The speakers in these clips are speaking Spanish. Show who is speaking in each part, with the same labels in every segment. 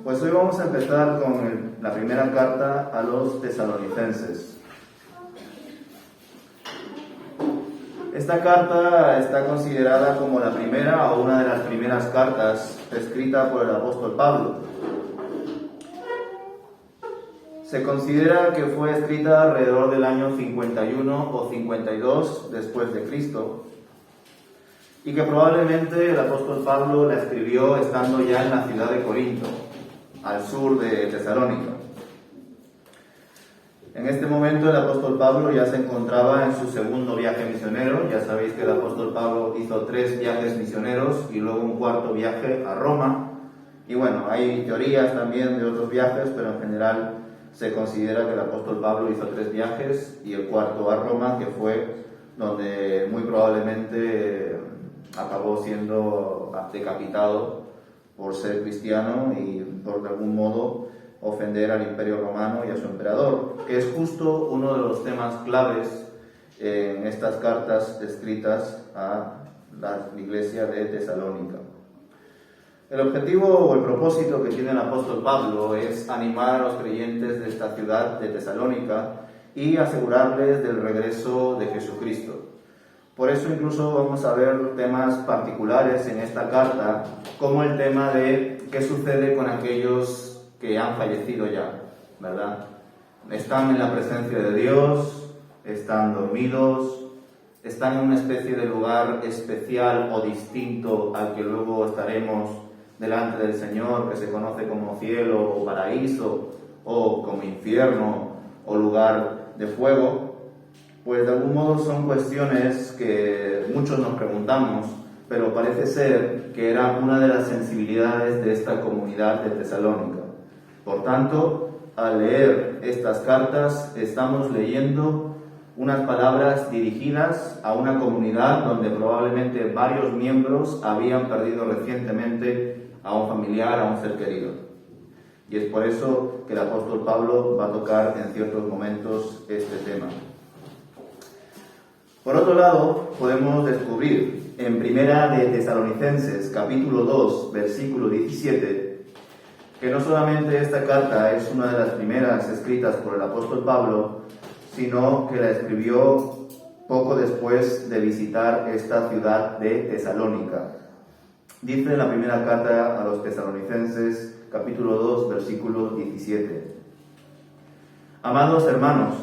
Speaker 1: Pues hoy vamos a empezar con la primera carta a los tesalonicenses. Esta carta está considerada como la primera o una de las primeras cartas escrita por el apóstol Pablo. Se considera que fue escrita alrededor del año 51 o 52 después de Cristo y que probablemente el apóstol Pablo la escribió estando ya en la ciudad de Corinto, al sur de Tesalónica. En este momento el apóstol Pablo ya se encontraba en su segundo viaje misionero. Ya sabéis que el apóstol Pablo hizo 3 viajes misioneros y luego un cuarto viaje a Roma. Y bueno, hay teorías también de otros viajes, pero en general se considera que el apóstol Pablo hizo 3 viajes y el cuarto a Roma, que fue donde muy probablemente acabó siendo decapitado por ser cristiano y por de algún modo ofender al Imperio Romano y a su emperador, que es justo uno de los temas claves en estas cartas escritas a la iglesia de Tesalónica. El objetivo o el propósito que tiene el apóstol Pablo es animar a los creyentes de esta ciudad de Tesalónica y asegurarles del regreso de Jesucristo. Por eso incluso vamos a ver temas particulares en esta carta, como el tema de qué sucede con aquellos que han fallecido ya, ¿verdad? Están en la presencia de Dios, están dormidos, están en una especie de lugar especial o distinto al que luego estaremos delante del Señor, que se conoce como cielo o paraíso, o como infierno o lugar de fuego. Pues de algún modo son cuestiones que muchos nos preguntamos, pero parece ser que era una de las sensibilidades de esta comunidad de Tesalónica. Por tanto, al leer estas cartas estamos leyendo unas palabras dirigidas a una comunidad donde probablemente varios miembros habían perdido recientemente a un familiar, a un ser querido. Y es por eso que el apóstol Pablo va a tocar en ciertos momentos este tema. Por otro lado, podemos descubrir en Primera de Tesalonicenses, capítulo 2, versículo 17, que no solamente esta carta es una de las primeras escritas por el apóstol Pablo, sino que la escribió poco después de visitar esta ciudad de Tesalónica. Dice en la primera carta a los tesalonicenses, capítulo 2, versículo 17. Amados hermanos,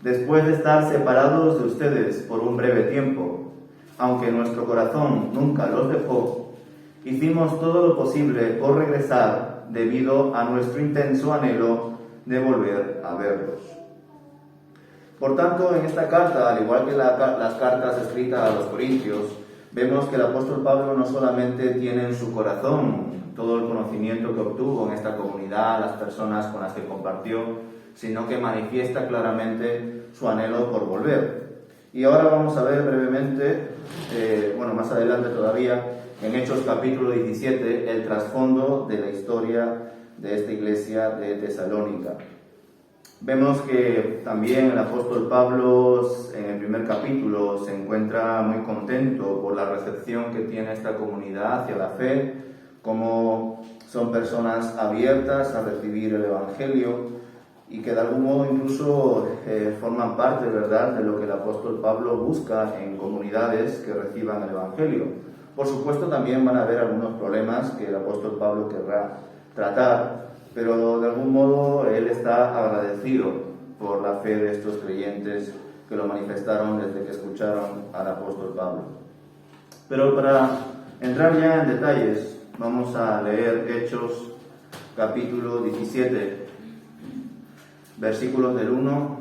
Speaker 1: después de estar separados de ustedes por un breve tiempo, aunque nuestro corazón nunca los dejó, hicimos todo lo posible por regresar debido a nuestro intenso anhelo de volver a verlos. Por tanto, en esta carta, al igual que las cartas escritas a los Corintios, vemos que el apóstol Pablo no solamente tiene en su corazón todo el conocimiento que obtuvo en esta comunidad, las personas con las que compartió, sino que manifiesta claramente su anhelo por volver. Y ahora vamos a ver brevemente, más adelante todavía, en Hechos capítulo 17, el trasfondo de la historia de esta iglesia de Tesalónica. Vemos que también el apóstol Pablo en el primer capítulo se encuentra muy contento por la recepción que tiene esta comunidad hacia la fe, como son personas abiertas a recibir el Evangelio y que de algún modo incluso forman parte, ¿verdad?, de lo que el apóstol Pablo busca en comunidades que reciban el Evangelio. Por supuesto, también van a haber algunos problemas que el apóstol Pablo querrá tratar, pero de algún modo él está agradecido por la fe de estos creyentes que lo manifestaron desde que escucharon al apóstol Pablo. Pero para entrar ya en detalles, vamos a leer Hechos capítulo 17, versículos del 1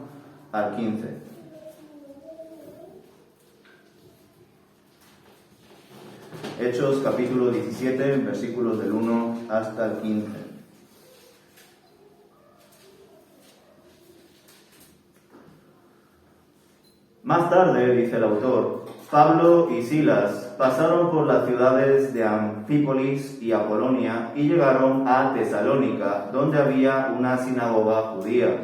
Speaker 1: al 15. Hechos capítulo 17, versículos del 1 hasta el 15. Más tarde, dice el autor, Pablo y Silas pasaron por las ciudades de Anfípolis y Apolonia y llegaron a Tesalónica, donde había una sinagoga judía.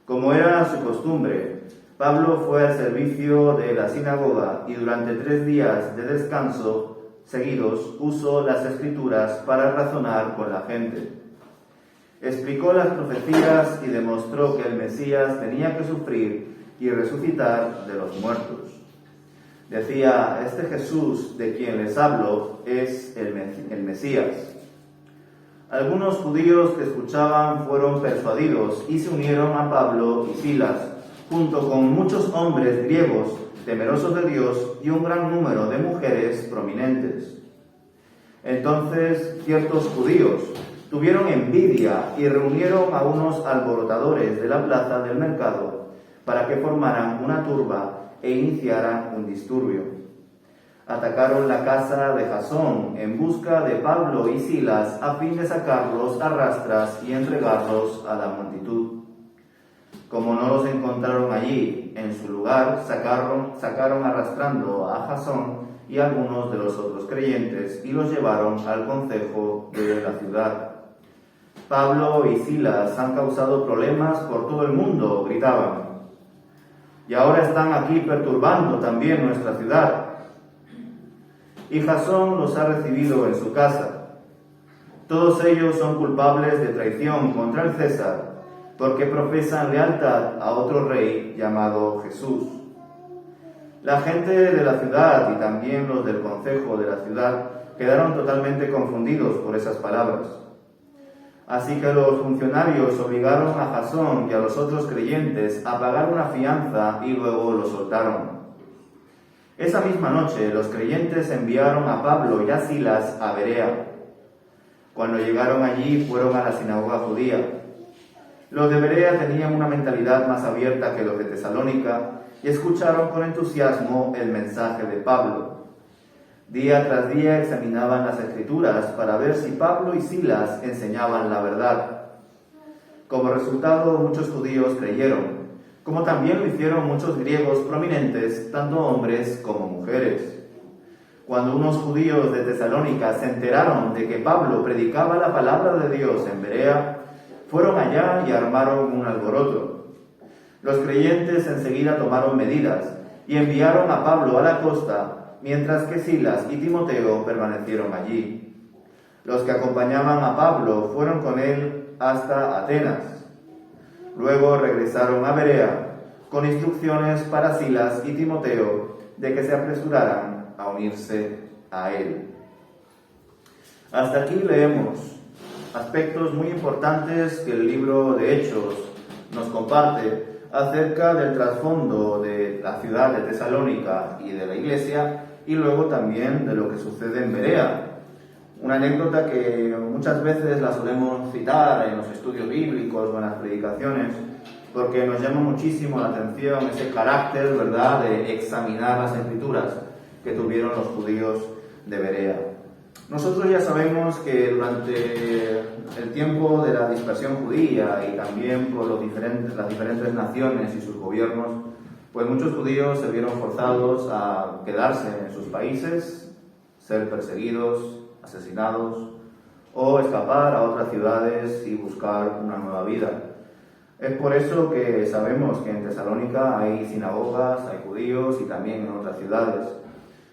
Speaker 1: Como era su costumbre, Pablo fue al servicio de la sinagoga y durante 3 días de descanso seguidos usó las Escrituras para razonar con la gente. Explicó las profecías y demostró que el Mesías tenía que sufrir y resucitar de los muertos. Decía, este Jesús de quien les hablo es el Mesías. Algunos judíos que escuchaban fueron persuadidos y se unieron a Pablo y Silas, junto con muchos hombres griegos temerosos de Dios y un gran número de mujeres prominentes. Entonces ciertos judíos tuvieron envidia y reunieron a unos alborotadores de la plaza del mercado para que formaran una turba e iniciaran un disturbio. Atacaron la casa de Jasón en busca de Pablo y Silas a fin de sacarlos a rastras y entregarlos a la multitud. Como no los encontraron allí, en su lugar sacaron arrastrando a Jasón y a algunos de los otros creyentes y los llevaron al concejo de la ciudad. Pablo y Silas han causado problemas por todo el mundo, gritaban. Y ahora están aquí perturbando también nuestra ciudad. Y Jasón los ha recibido en su casa. Todos ellos son culpables de traición contra el César, porque profesan lealtad a otro rey llamado Jesús. La gente de la ciudad y también los del concejo de la ciudad quedaron totalmente confundidos por esas palabras. Así que los funcionarios obligaron a Jasón y a los otros creyentes a pagar una fianza y luego los soltaron. Esa misma noche los creyentes enviaron a Pablo y a Silas a Berea. Cuando llegaron allí fueron a la sinagoga judía. Los de Berea tenían una mentalidad más abierta que los de Tesalónica y escucharon con entusiasmo el mensaje de Pablo. Día tras día examinaban las Escrituras para ver si Pablo y Silas enseñaban la verdad. Como resultado, muchos judíos creyeron, como también lo hicieron muchos griegos prominentes, tanto hombres como mujeres. Cuando unos judíos de Tesalónica se enteraron de que Pablo predicaba la palabra de Dios en Berea, fueron allá y armaron un alboroto. Los creyentes enseguida tomaron medidas y enviaron a Pablo a la costa, mientras que Silas y Timoteo permanecieron allí. Los que acompañaban a Pablo fueron con él hasta Atenas. Luego regresaron a Berea con instrucciones para Silas y Timoteo de que se apresuraran a unirse a él. Hasta aquí leemos aspectos muy importantes que el libro de Hechos nos comparte acerca del trasfondo de la ciudad de Tesalónica y de la iglesia, y luego también de lo que sucede en Berea. Una anécdota que muchas veces la solemos citar en los estudios bíblicos o en las predicaciones, porque nos llama muchísimo la atención ese carácter, ¿verdad?, de examinar las Escrituras que tuvieron los judíos de Berea. Nosotros ya sabemos que durante el tiempo de la dispersión judía y también por las diferentes naciones y sus gobiernos, pues muchos judíos se vieron forzados a quedarse en sus países, ser perseguidos, asesinados o escapar a otras ciudades y buscar una nueva vida. Es por eso que sabemos que en Tesalónica hay sinagogas, hay judíos y también en otras ciudades.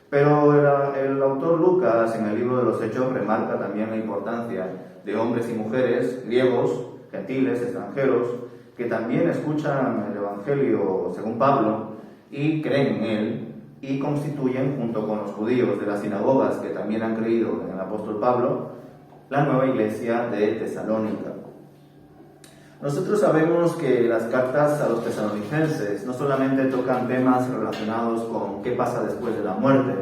Speaker 1: Pero el autor Lucas en el libro de los Hechos remarca también la importancia de hombres y mujeres, griegos, gentiles, extranjeros, que también escuchan el Evangelio según Pablo y creen en él y constituyen, junto con los judíos de las sinagogas que también han creído en el apóstol Pablo, la nueva iglesia de Tesalónica. Nosotros sabemos que las cartas a los tesalonicenses no solamente tocan temas relacionados con qué pasa después de la muerte,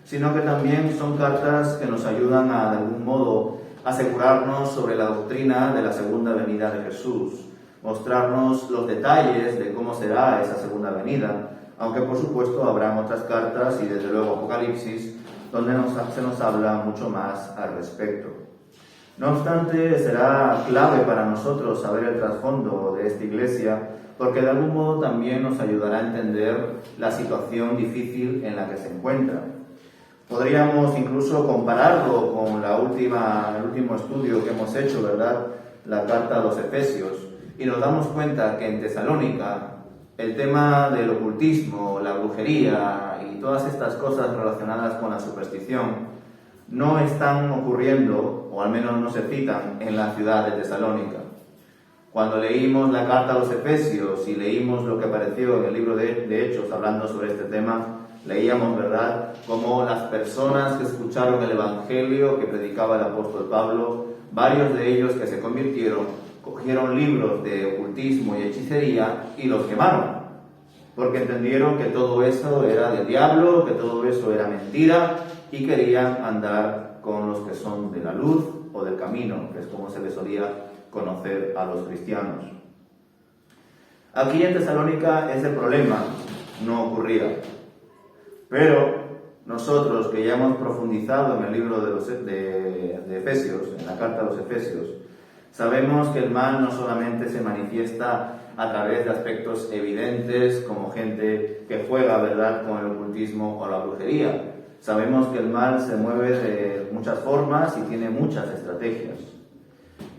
Speaker 1: sino que también son cartas que nos ayudan a, de algún modo, asegurarnos sobre la doctrina de la segunda venida de Jesús, mostrarnos los detalles de cómo será esa segunda venida, aunque por supuesto habrán otras cartas y desde luego Apocalipsis, donde se nos habla mucho más al respecto. No obstante, será clave para nosotros saber el trasfondo de esta iglesia, porque de algún modo también nos ayudará a entender la situación difícil en la que se encuentra. Podríamos incluso compararlo con el último estudio que hemos hecho, ¿verdad?, la carta a los Efesios, y nos damos cuenta que en Tesalónica el tema del ocultismo, la brujería y todas estas cosas relacionadas con la superstición no están ocurriendo, o al menos no se citan, en la ciudad de Tesalónica. Cuando leímos la carta a los Efesios y leímos lo que apareció en el libro de Hechos hablando sobre este tema, leíamos, ¿verdad?, cómo las personas que escucharon el Evangelio que predicaba el apóstol Pablo, varios de ellos que se convirtieron, cogieron libros de ocultismo y hechicería y los quemaron, porque entendieron que todo eso era del diablo, que todo eso era mentira, y querían andar con los que son de la luz o del camino, que es como se les solía conocer a los cristianos. Aquí en Tesalónica ese problema no ocurría, pero nosotros que ya hemos profundizado en el libro de Efesios, en la carta a los Efesios, sabemos que el mal no solamente se manifiesta a través de aspectos evidentes como gente que juega, ¿verdad?, con el ocultismo o la brujería. Sabemos que el mal se mueve de muchas formas y tiene muchas estrategias.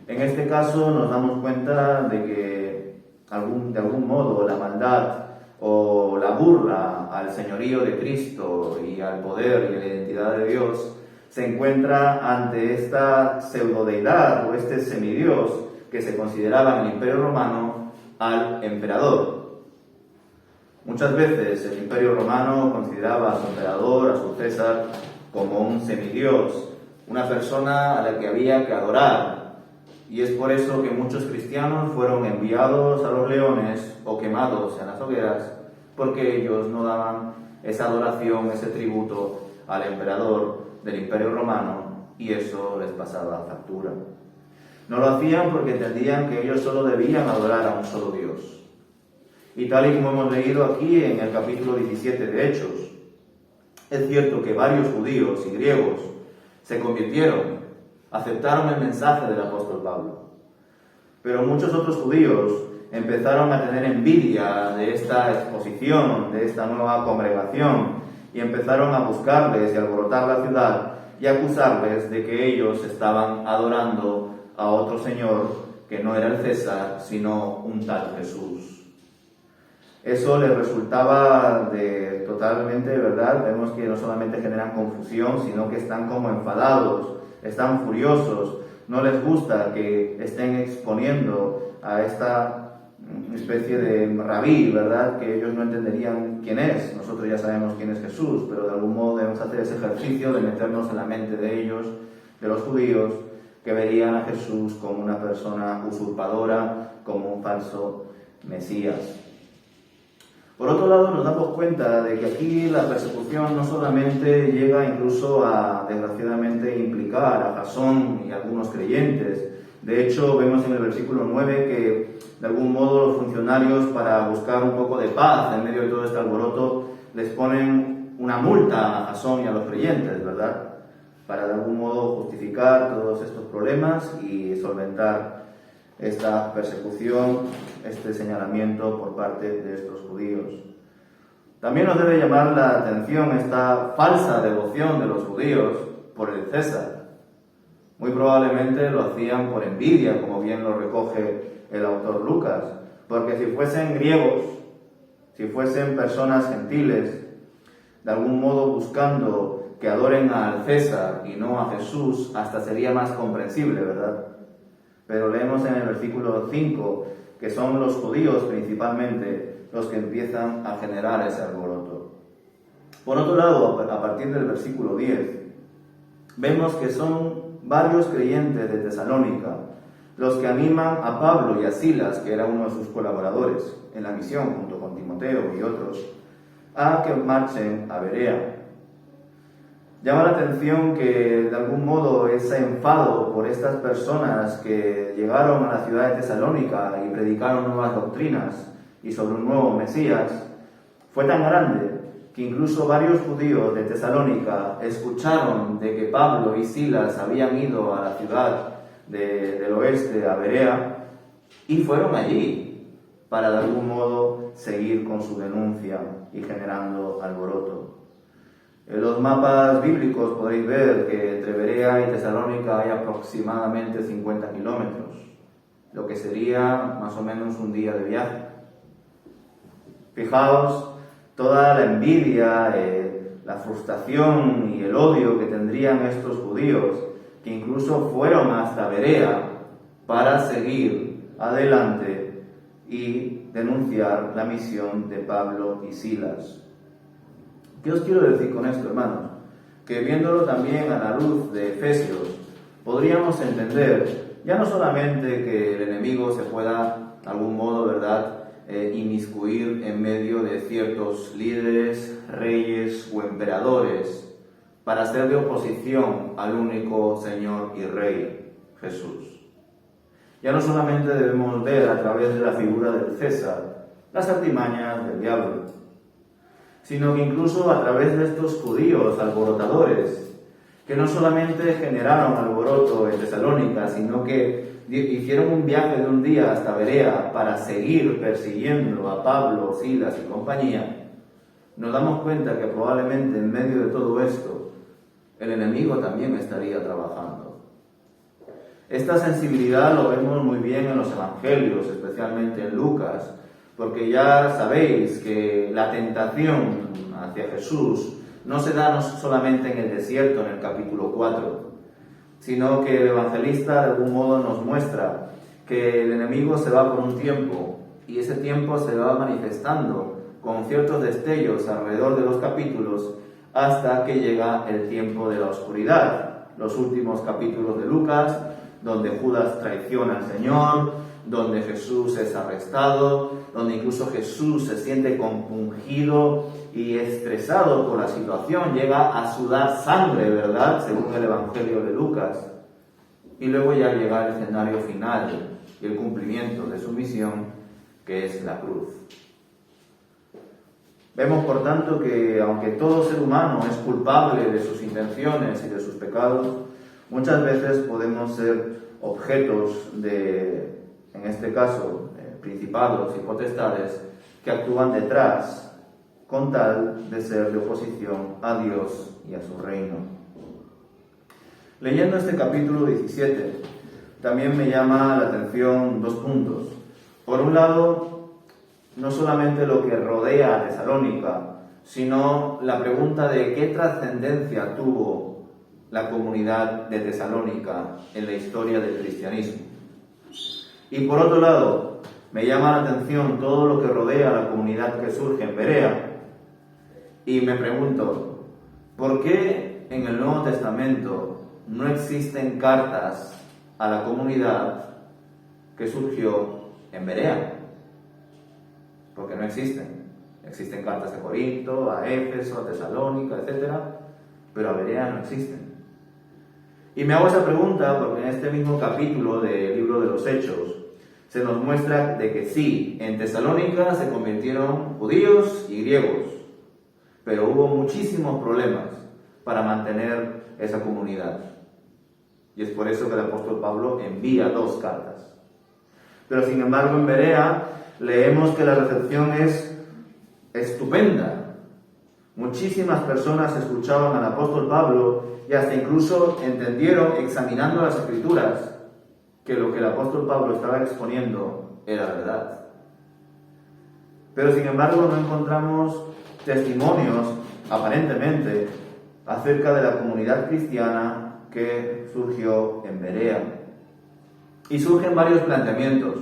Speaker 1: En este caso nos damos cuenta de que de algún modo la maldad o la burla al señorío de Cristo y al poder y a la identidad de Dios se encuentra ante esta pseudodeidad o este semidios que se consideraba en el Imperio Romano al emperador. Muchas veces el Imperio Romano consideraba a su emperador, a su César, como un semidios, una persona a la que había que adorar. Y es por eso que muchos cristianos fueron enviados a los leones o quemados en las hogueras, porque ellos no daban esa adoración, ese tributo al emperador del Imperio Romano, y eso les pasaba factura. No lo hacían porque entendían que ellos solo debían adorar a un solo Dios. Y tal y como hemos leído aquí en el capítulo 17 de Hechos, es cierto que varios judíos y griegos se convirtieron, aceptaron el mensaje del apóstol Pablo. Pero muchos otros judíos empezaron a tener envidia de esta exposición, de esta nueva congregación, y empezaron a buscarles y alborotar la ciudad y acusarles de que ellos estaban adorando a otro señor que no era el César, sino un tal Jesús. Eso les resultaba totalmente, ¿verdad? Vemos que no solamente generan confusión, sino que están como enfadados, están furiosos, no les gusta que estén exponiendo a esta especie de rabí, ¿verdad?, que ellos no entenderían quién es. Nosotros ya sabemos quién es Jesús, pero de algún modo debemos hacer ese ejercicio de meternos en la mente de ellos, de los judíos, que verían a Jesús como una persona usurpadora, como un falso Mesías. Por otro lado, nos damos cuenta de que aquí la persecución no solamente llega incluso a, desgraciadamente, implicar a Jasón y a algunos creyentes. De hecho, vemos en el versículo 9 que, de algún modo, los funcionarios, para buscar un poco de paz en medio de todo este alboroto, les ponen una multa a Jasón y a los creyentes, ¿verdad?, para de algún modo justificar todos estos problemas y solventar esta persecución, este señalamiento por parte de estos judíos. También nos debe llamar la atención esta falsa devoción de los judíos por el César. Muy probablemente lo hacían por envidia, como bien lo recoge el autor Lucas, porque si fuesen griegos, si fuesen personas gentiles, de algún modo buscando que adoren al César y no a Jesús, hasta sería más comprensible, ¿verdad? Pero leemos en el versículo 5 que son los judíos principalmente los que empiezan a generar ese alboroto. Por otro lado, a partir del versículo 10, vemos que son varios creyentes de Tesalónica los que animan a Pablo y a Silas, que era uno de sus colaboradores en la misión junto con Timoteo y otros, a que marchen a Berea. Llama la atención que de algún modo ese enfado por estas personas que llegaron a la ciudad de Tesalónica y predicaron nuevas doctrinas y sobre un nuevo Mesías fue tan grande que incluso varios judíos de Tesalónica escucharon de que Pablo y Silas habían ido a la ciudad del oeste, a Berea, y fueron allí para de algún modo seguir con su denuncia y generando alboroto. En los mapas bíblicos podéis ver que entre Berea y Tesalónica hay aproximadamente 50 kilómetros, lo que sería más o menos un día de viaje. Fijaos toda la envidia, la frustración y el odio que tendrían estos judíos, que incluso fueron hasta Berea para seguir adelante y denunciar la misión de Pablo y Silas. ¿Qué os quiero decir con esto, hermanos? Que viéndolo también a la luz de Efesios, podríamos entender ya no solamente que el enemigo se pueda, de algún modo, ¿verdad?, inmiscuir en medio de ciertos líderes, reyes o emperadores para ser de oposición al único Señor y Rey, Jesús. Ya no solamente debemos ver a través de la figura del César las artimañas del diablo, sino que incluso a través de estos judíos alborotadores, que no solamente generaron alboroto en Tesalónica, sino que hicieron un viaje de un día hasta Berea para seguir persiguiendo a Pablo, Silas y compañía, nos damos cuenta que probablemente en medio de todo esto, el enemigo también estaría trabajando. Esta sensibilidad lo vemos muy bien en los evangelios, especialmente en Lucas, porque ya sabéis que la tentación hacia Jesús no se da solamente en el desierto, en el capítulo 4, sino que el evangelista de algún modo nos muestra que el enemigo se va por un tiempo y ese tiempo se va manifestando con ciertos destellos alrededor de los capítulos hasta que llega el tiempo de la oscuridad. Los últimos capítulos de Lucas, donde Judas traiciona al Señor, donde Jesús es arrestado, donde incluso Jesús se siente compungido y estresado por la situación, llega a sudar sangre, ¿verdad?, según el Evangelio de Lucas. Y luego ya llega el escenario final y el cumplimiento de su misión, que es la cruz. Vemos, por tanto, que aunque todo ser humano es culpable de sus intenciones y de sus pecados, muchas veces podemos ser objetos de, en este caso, principados y potestades que actúan detrás con tal de ser de oposición a Dios y a su reino. Leyendo este capítulo 17, también me llama la atención dos puntos. Por un lado, no solamente lo que rodea a Tesalónica, sino la pregunta de qué trascendencia tuvo la comunidad de Tesalónica en la historia del cristianismo. Y por otro lado, me llama la atención todo lo que rodea a la comunidad que surge en Berea. Y me pregunto, ¿por qué en el Nuevo Testamento no existen cartas a la comunidad que surgió en Berea? Porque no existen. Existen cartas a Corinto, a Éfeso, a Tesalónica, etc. Pero a Berea no existen. Y me hago esa pregunta porque en este mismo capítulo del libro de los Hechos se nos muestra de que sí, en Tesalónica se convirtieron judíos y griegos, pero hubo muchísimos problemas para mantener esa comunidad. Y es por eso que el apóstol Pablo envía 2 cartas. Pero sin embargo en Berea leemos que la recepción es estupenda. Muchísimas personas escuchaban al apóstol Pablo y hasta incluso entendieron, examinando las Escrituras, que lo que el apóstol Pablo estaba exponiendo era verdad. Pero sin embargo no encontramos testimonios, aparentemente, acerca de la comunidad cristiana que surgió en Berea. Y surgen varios planteamientos.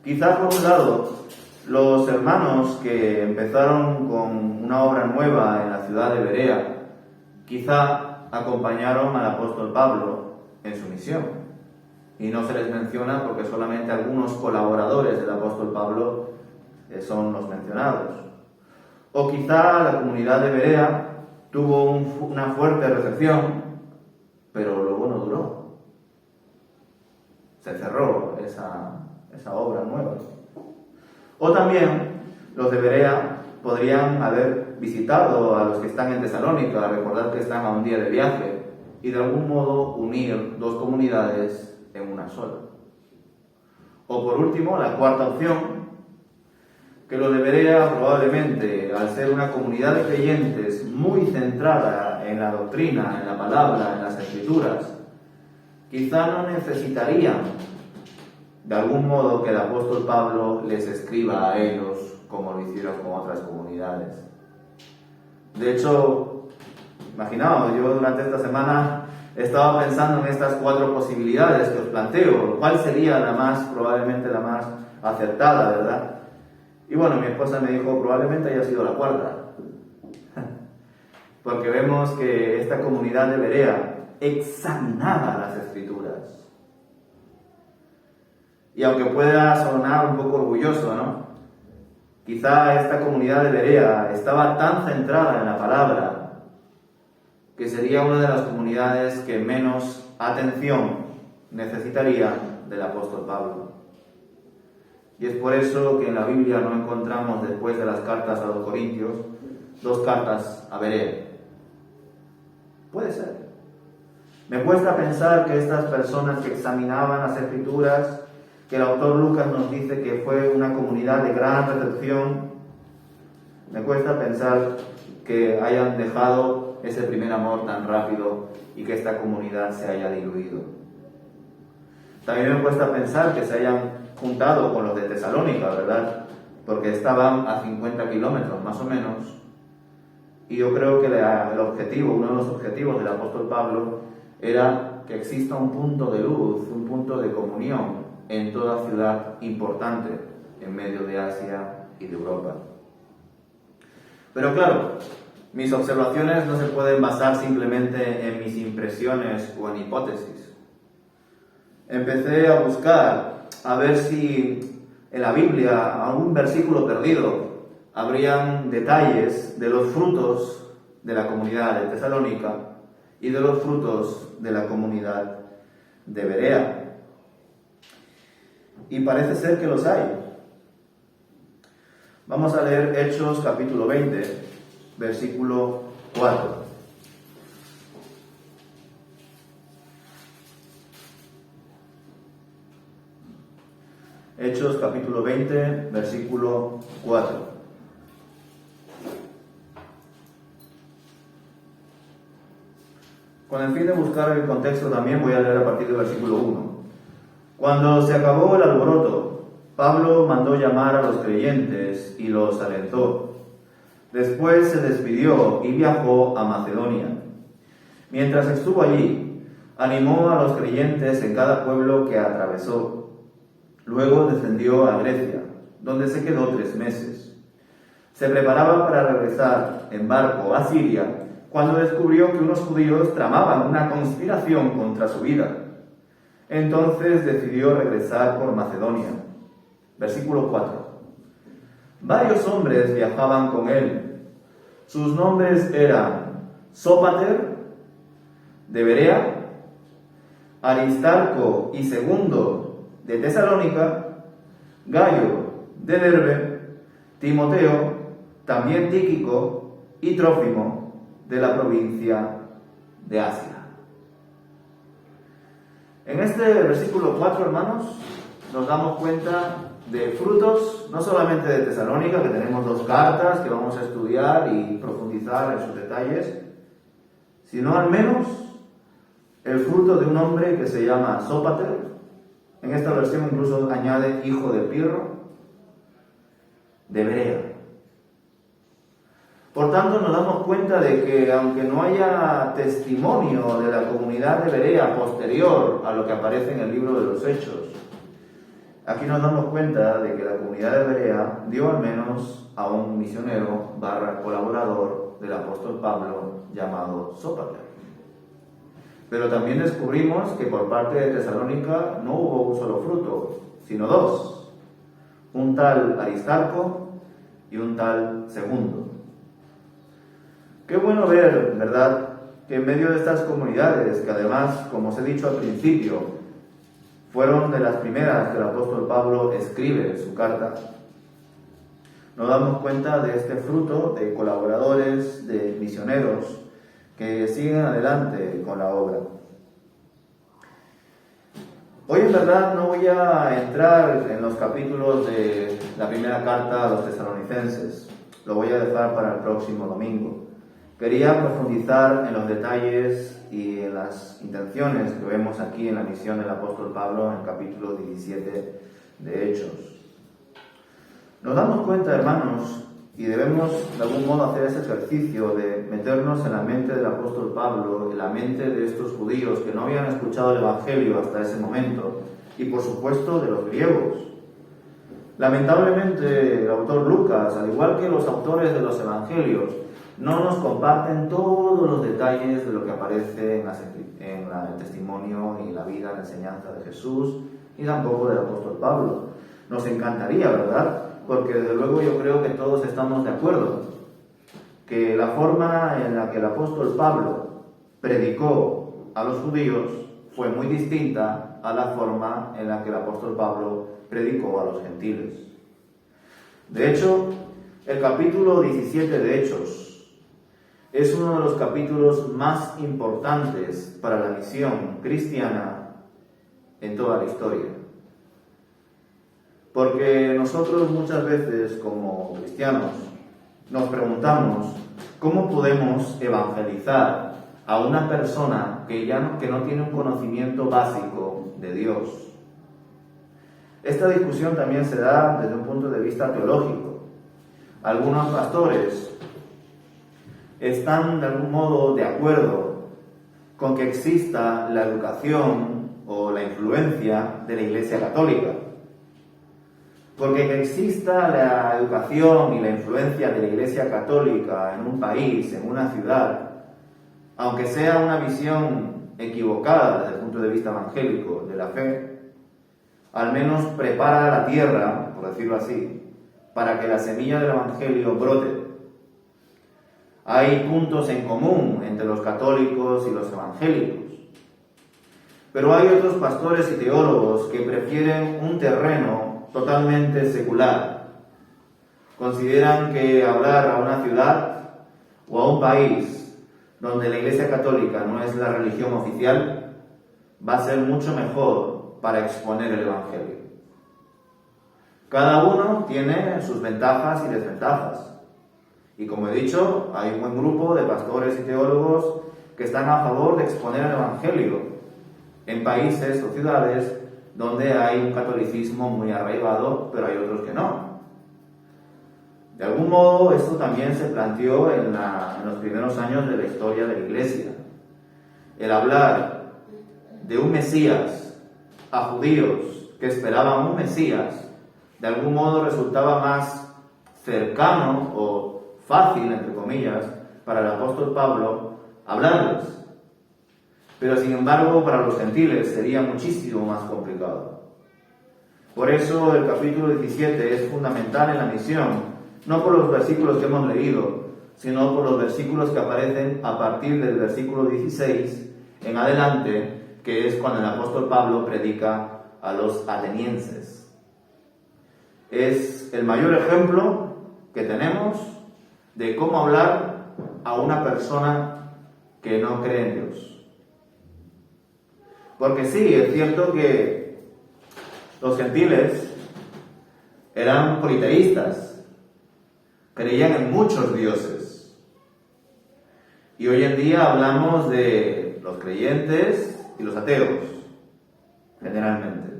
Speaker 1: Quizás por un lado, los hermanos que empezaron con una obra nueva en la ciudad de Berea, quizá acompañaron al apóstol Pablo en su misión. Y no se les menciona porque solamente algunos colaboradores del apóstol Pablo son los mencionados. O quizá la comunidad de Berea tuvo una fuerte recepción, pero luego no duró. Se cerró esa obra nueva. O también los de Berea podrían haber visitado a los que están en Tesalónica, recordar que están a un día de viaje, y de algún modo unir 2 comunidades en una sola. O por último, la cuarta opción, que los de Berea probablemente, al ser una comunidad de creyentes muy centrada en la doctrina, en la palabra, en las Escrituras, quizá no necesitarían de algún modo que el apóstol Pablo les escriba a ellos como lo hicieron con otras comunidades. De hecho, imaginaos, yo durante esta semana estaba pensando en estas 4 posibilidades que os planteo, cuál sería probablemente la más acertada, ¿verdad? Y bueno, mi esposa me dijo, probablemente haya sido la 4ª. Porque vemos que esta comunidad de Berea examinaba las Escrituras. Y aunque pueda sonar un poco orgulloso, ¿no? Quizá esta comunidad de Berea estaba tan centrada en la palabra que sería una de las comunidades que menos atención necesitaría del apóstol Pablo. Y es por eso que en la Biblia no encontramos, después de las cartas a los Corintios, 2 cartas a Berea. Puede ser. Me cuesta pensar que estas personas que examinaban las Escrituras, que el autor Lucas nos dice que fue una comunidad de gran recepción, me cuesta pensar que hayan dejado ese primer amor tan rápido y que esta comunidad se haya diluido. También me cuesta pensar que se hayan juntado con los de Tesalónica, ¿verdad? Porque estaban a 50 kilómetros más o menos. Y yo creo que uno de los objetivos del apóstol Pablo era que exista un punto de luz, un punto de comunión en toda ciudad importante en medio de Asia y de Europa. Pero claro, mis observaciones no se pueden basar simplemente en mis impresiones o en hipótesis. Empecé a buscar a ver si en la Biblia, algún versículo perdido, habrían detalles de los frutos de la comunidad de Tesalónica y de los frutos de la comunidad de Berea. Y parece ser que los hay. Vamos a leer Hechos capítulo 20, versículo 4. Hechos capítulo 20, versículo 4. Con el fin de buscar el contexto también voy a leer a partir del versículo 1. Cuando se acabó el alboroto, Pablo mandó llamar a los creyentes y los alentó. Después se despidió y viajó a Macedonia. Mientras estuvo allí, animó a los creyentes en cada pueblo que atravesó. Luego descendió a Grecia, donde se quedó 3 meses. Se preparaba para regresar en barco a Siria cuando descubrió que unos judíos tramaban una conspiración contra su vida. Entonces decidió regresar por Macedonia. Versículo 4. Varios hombres viajaban con él. Sus nombres eran Sópater, de Berea, Aristarco y Segundo, de Tesalónica, Gayo, de Derbe, Timoteo, también Tíquico, y Trófimo, de la provincia de Asia. En este versículo 4, hermanos, nos damos cuenta de frutos, no solamente de Tesalónica, que tenemos 2 cartas que vamos a estudiar y profundizar en sus detalles, sino al menos el fruto de un hombre que se llama Sópater. En esta versión incluso añade hijo de Pirro, de Berea. Por tanto, nos damos cuenta de que aunque no haya testimonio de la comunidad de Berea posterior a lo que aparece en el libro de los Hechos, aquí nos damos cuenta de que la comunidad de Berea dio al menos a un misionero / colaborador del apóstol Pablo llamado Sópater. Pero también descubrimos que por parte de Tesalónica no hubo un solo fruto, sino 2. Un tal Aristarco y un tal Segundo. Qué bueno ver, ¿verdad?, que en medio de estas comunidades, que además, como os he dicho al principio, fueron de las primeras que el apóstol Pablo escribe en su carta, nos damos cuenta de este fruto de colaboradores, de misioneros, que siguen adelante con la obra. Hoy en verdad no voy a entrar en los capítulos de la primera carta a los tesalonicenses, lo voy a dejar para el próximo domingo. Quería profundizar en los detalles y en las intenciones que vemos aquí en la misión del apóstol Pablo en el capítulo 17 de Hechos. Nos damos cuenta, hermanos, Y debemos de algún modo hacer ese ejercicio de meternos en la mente del apóstol Pablo, en la mente de estos judíos que no habían escuchado el Evangelio hasta ese momento, y por supuesto de los griegos. Lamentablemente el autor Lucas, al igual que los autores de los Evangelios, no nos comparten todos los detalles de lo que aparece en el testimonio y la vida, la enseñanza de Jesús, y tampoco del apóstol Pablo. Nos encantaría, ¿verdad? Porque desde luego yo creo que todos estamos de acuerdo que la forma en la que el apóstol Pablo predicó a los judíos fue muy distinta a la forma en la que el apóstol Pablo predicó a los gentiles. De hecho, el capítulo 17 de Hechos es uno de los capítulos más importantes para la misión cristiana en toda la historia. Porque nosotros muchas veces, como cristianos, nos preguntamos cómo podemos evangelizar a una persona que no tiene un conocimiento básico de Dios. Esta discusión también se da desde un punto de vista teológico. Algunos pastores están de algún modo de acuerdo con que exista la educación o la influencia de la Iglesia Católica. Porque que exista la educación y la influencia de la Iglesia Católica en un país, en una ciudad, aunque sea una visión equivocada desde el punto de vista evangélico de la fe, al menos prepara la tierra, por decirlo así, para que la semilla del Evangelio brote. Hay puntos en común entre los católicos y los evangélicos. Pero hay otros pastores y teólogos que prefieren un terreno totalmente secular. Consideran que hablar a una ciudad o a un país donde la Iglesia Católica no es la religión oficial va a ser mucho mejor para exponer el Evangelio. Cada uno tiene sus ventajas y desventajas. Y como he dicho, hay un buen grupo de pastores y teólogos que están a favor de exponer el Evangelio en países o ciudades donde hay un catolicismo muy arraigado, pero hay otros que no. De algún modo, esto también se planteó en los primeros años de la historia de la Iglesia. El hablar de un Mesías a judíos que esperaban un Mesías, de algún modo resultaba más cercano o fácil, entre comillas, para el apóstol Pablo hablarles. Pero sin embargo, para los gentiles sería muchísimo más complicado. Por eso el capítulo 17 es fundamental en la misión, no por los versículos que hemos leído, sino por los versículos que aparecen a partir del versículo 16 en adelante, que es cuando el apóstol Pablo predica a los atenienses. Es el mayor ejemplo que tenemos de cómo hablar a una persona que no cree en Dios. Porque sí, es cierto que los gentiles eran politeístas, creían en muchos dioses. Y hoy en día hablamos de los creyentes y los ateos, generalmente.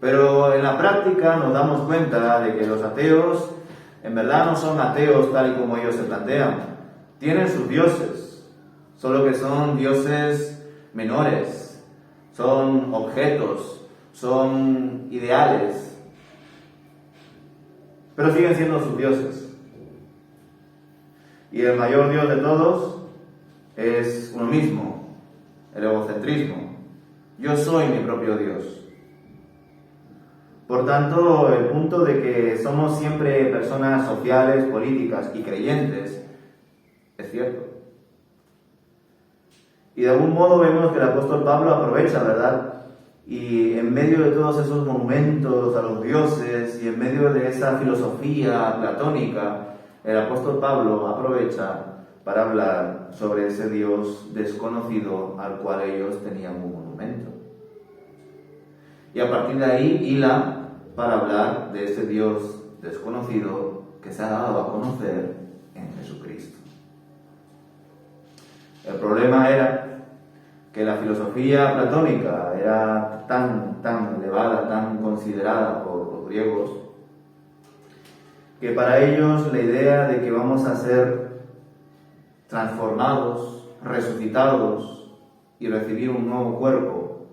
Speaker 1: Pero en la práctica nos damos cuenta de que los ateos en verdad no son ateos tal y como ellos se plantean. Tienen sus dioses, solo que son dioses menores, son objetos, son ideales, pero siguen siendo sus dioses. Y el mayor Dios de todos es uno mismo, el egocentrismo. Yo soy mi propio Dios. Por tanto, el punto de que somos siempre personas sociales, políticas y creyentes es cierto. Y de algún modo vemos que el apóstol Pablo aprovecha, ¿verdad? Y en medio de todos esos monumentos a los dioses y en medio de esa filosofía platónica, el apóstol Pablo aprovecha para hablar sobre ese Dios desconocido al cual ellos tenían un monumento. Y a partir de ahí hila para hablar de ese Dios desconocido que se ha dado a conocer en Jesucristo. El problema era que la filosofía platónica era tan elevada, tan considerada por los griegos, que para ellos la idea de que vamos a ser transformados, resucitados y recibir un nuevo cuerpo,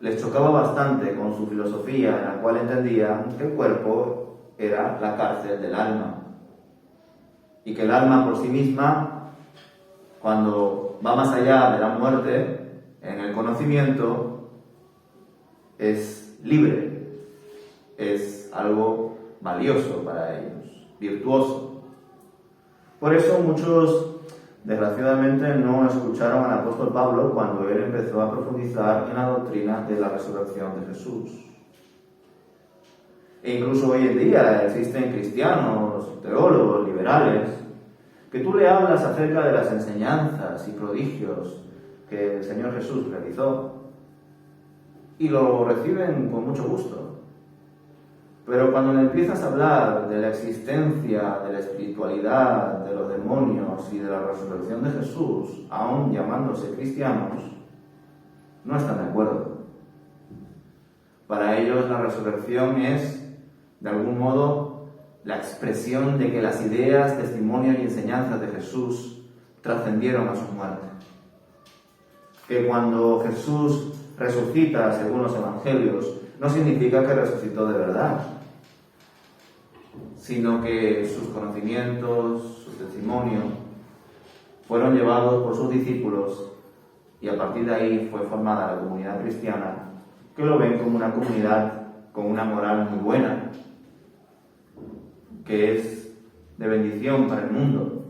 Speaker 1: les chocaba bastante con su filosofía, en la cual entendían que el cuerpo era la cárcel del alma y que el alma por sí misma, cuando va más allá de la muerte, en el conocimiento, es libre, es algo valioso para ellos, virtuoso. Por eso muchos, desgraciadamente, no escucharon al apóstol Pablo cuando él empezó a profundizar en la doctrina de la resurrección de Jesús. E incluso hoy en día existen cristianos, teólogos, liberales, que tú le hablas acerca de las enseñanzas y prodigios que el Señor Jesús realizó y lo reciben con mucho gusto. Pero cuando le empiezas a hablar de la existencia, de la espiritualidad, de los demonios y de la resurrección de Jesús, aún llamándose cristianos, no están de acuerdo. Para ellos la resurrección es, de algún modo, la expresión de que las ideas, testimonios y enseñanzas de Jesús trascendieron a su muerte. Que cuando Jesús resucita, según los evangelios, no significa que resucitó de verdad, sino que sus conocimientos, su testimonio, fueron llevados por sus discípulos y a partir de ahí fue formada la comunidad cristiana, que lo ven como una comunidad con una moral muy buena, que es de bendición para el mundo.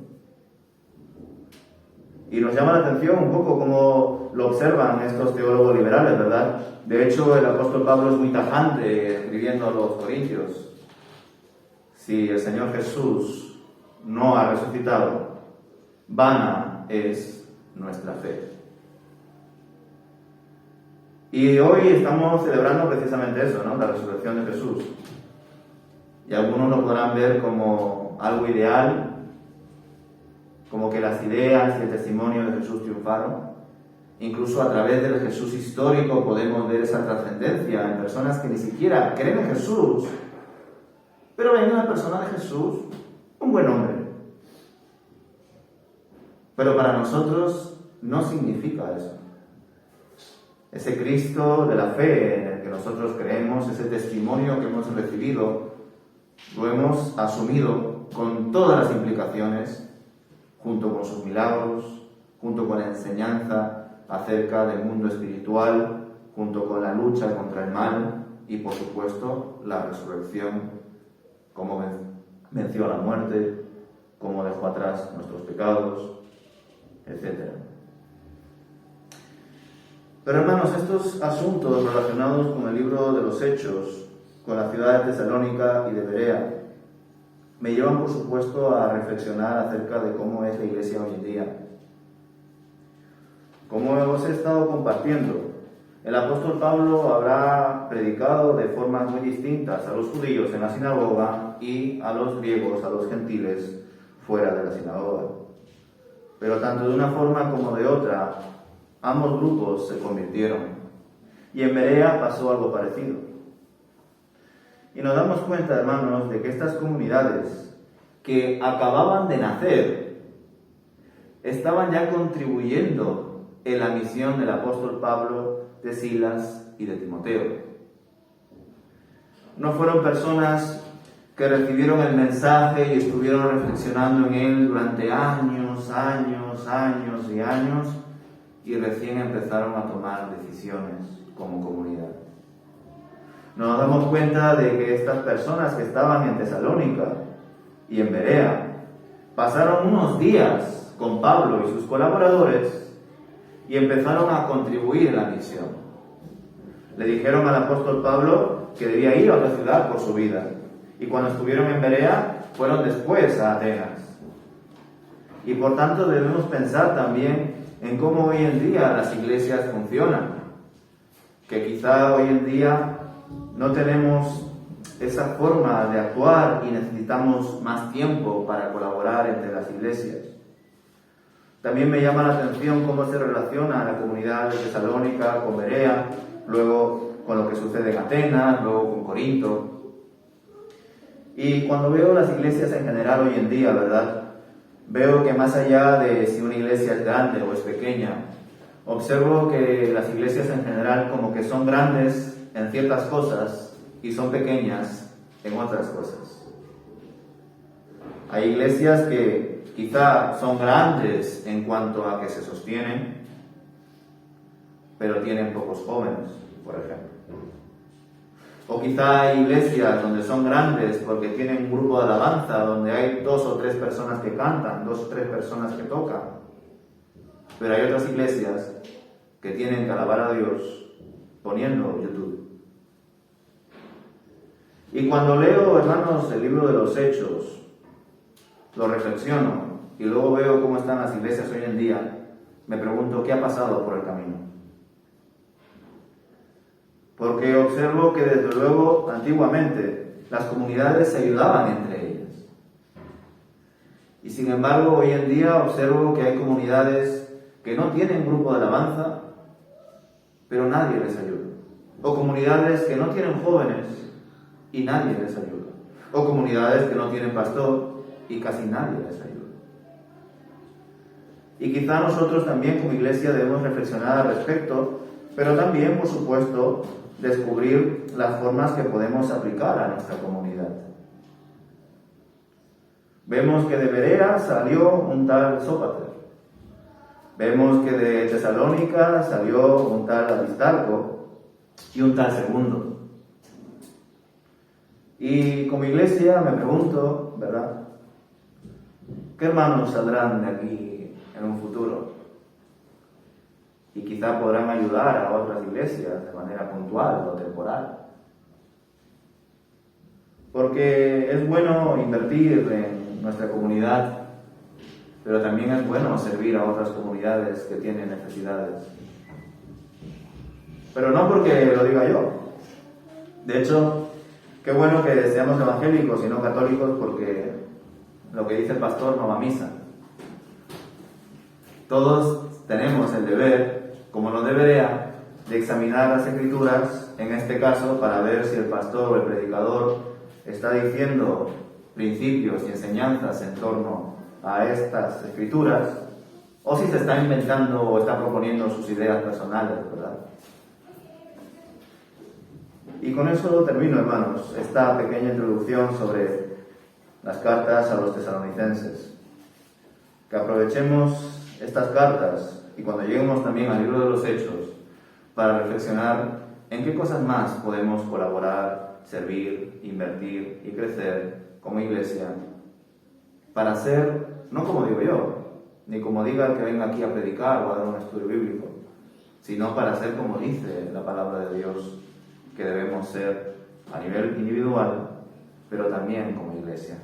Speaker 1: Y nos llama la atención un poco cómo lo observan estos teólogos liberales, ¿verdad? De hecho, el apóstol Pablo es muy tajante escribiendo a los corintios. Si el Señor Jesús no ha resucitado, vana es nuestra fe. Y hoy estamos celebrando precisamente eso, ¿no? La resurrección de Jesús. Y algunos lo podrán ver como algo ideal, como que las ideas y el testimonio de Jesús triunfaron. Incluso a través del Jesús histórico podemos ver esa trascendencia en personas que ni siquiera creen en Jesús, pero ven en la persona de Jesús un buen hombre. Pero para nosotros no significa eso. Ese Cristo de la fe en el que nosotros creemos, ese testimonio que hemos recibido, lo hemos asumido con todas las implicaciones, junto con sus milagros, junto con la enseñanza acerca del mundo espiritual, junto con la lucha contra el mal y, por supuesto, la resurrección, cómo venció a la muerte, cómo dejó atrás nuestros pecados, etc. Pero hermanos, estos asuntos relacionados con el libro de los Hechos, con la ciudad de Tesalónica y de Berea, me llevan, por supuesto, a reflexionar acerca de cómo es la iglesia hoy en día. Como os he estado compartiendo, el apóstol Pablo habrá predicado de formas muy distintas a los judíos en la sinagoga y a los griegos, a los gentiles, fuera de la sinagoga. Pero tanto de una forma como de otra, ambos grupos se convirtieron. Y en Berea pasó algo parecido. Y nos damos cuenta, hermanos, de que estas comunidades que acababan de nacer estaban ya contribuyendo en la misión del apóstol Pablo, de Silas y de Timoteo. No fueron personas que recibieron el mensaje y estuvieron reflexionando en él durante años y recién empezaron a tomar decisiones como comunidad. Nos damos cuenta de que estas personas que estaban en Tesalónica y en Berea pasaron unos días con Pablo y sus colaboradores y empezaron a contribuir en la misión. Le dijeron al apóstol Pablo que debía ir a otra ciudad por su vida. Y cuando estuvieron en Berea, fueron después a Atenas. Y por tanto debemos pensar también en cómo hoy en día las iglesias funcionan. Que quizá hoy en día no tenemos esa forma de actuar y necesitamos más tiempo para colaborar entre las iglesias. También me llama la atención cómo se relaciona la comunidad de Tesalónica con Berea, luego con lo que sucede en Atenas, luego con Corinto. Y cuando veo las iglesias en general hoy en día, ¿verdad? Veo que más allá de si una iglesia es grande o es pequeña, observo que las iglesias en general como que son grandes en ciertas cosas y son pequeñas en otras cosas. Hay iglesias que quizá son grandes en cuanto a que se sostienen, pero tienen pocos jóvenes, por ejemplo. O quizá hay iglesias donde son grandes porque tienen un grupo de alabanza, donde hay 2 o 3 personas que cantan, 2 o 3 personas que tocan. Pero hay otras iglesias que tienen que alabar a Dios poniendo YouTube. Y cuando leo, hermanos, el libro de los Hechos, lo reflexiono y luego veo cómo están las iglesias hoy en día, me pregunto qué ha pasado por el camino. Porque observo que desde luego, antiguamente, las comunidades se ayudaban entre ellas. Y sin embargo, hoy en día observo que hay comunidades que no tienen grupo de alabanza, pero nadie les ayuda. O comunidades que no tienen jóvenes y nadie les ayuda. O comunidades que no tienen pastor y casi nadie les ayuda. Y quizá nosotros también como iglesia debemos reflexionar al respecto, pero también, por supuesto, descubrir las formas que podemos aplicar a nuestra comunidad. Vemos que de Berea salió un tal Sópater. Vemos que de Tesalónica salió un tal Aristarco y un tal Segundo. Y como iglesia me pregunto, ¿verdad? ¿Qué hermanos saldrán de aquí en un futuro? Y quizá podrán ayudar a otras iglesias de manera puntual o temporal. Porque es bueno invertir en nuestra comunidad, pero también es bueno servir a otras comunidades que tienen necesidades. Pero no porque lo diga yo. De hecho, qué bueno que seamos evangélicos y no católicos, porque lo que dice el pastor no va a misa. Todos tenemos el deber, como lo debería, de examinar las Escrituras, en este caso, para ver si el pastor o el predicador está diciendo principios y enseñanzas en torno a estas Escrituras, o si se está inventando o está proponiendo sus ideas personales, ¿verdad? Y con eso termino, hermanos, esta pequeña introducción sobre las cartas a los tesalonicenses. Que aprovechemos estas cartas y cuando lleguemos también al libro de los Hechos para reflexionar en qué cosas más podemos colaborar, servir, invertir y crecer como iglesia para ser, no como digo yo, ni como diga el que venga aquí a predicar o a dar un estudio bíblico, sino para ser como dice la palabra de Dios, que debemos ser a nivel individual, pero también como iglesia.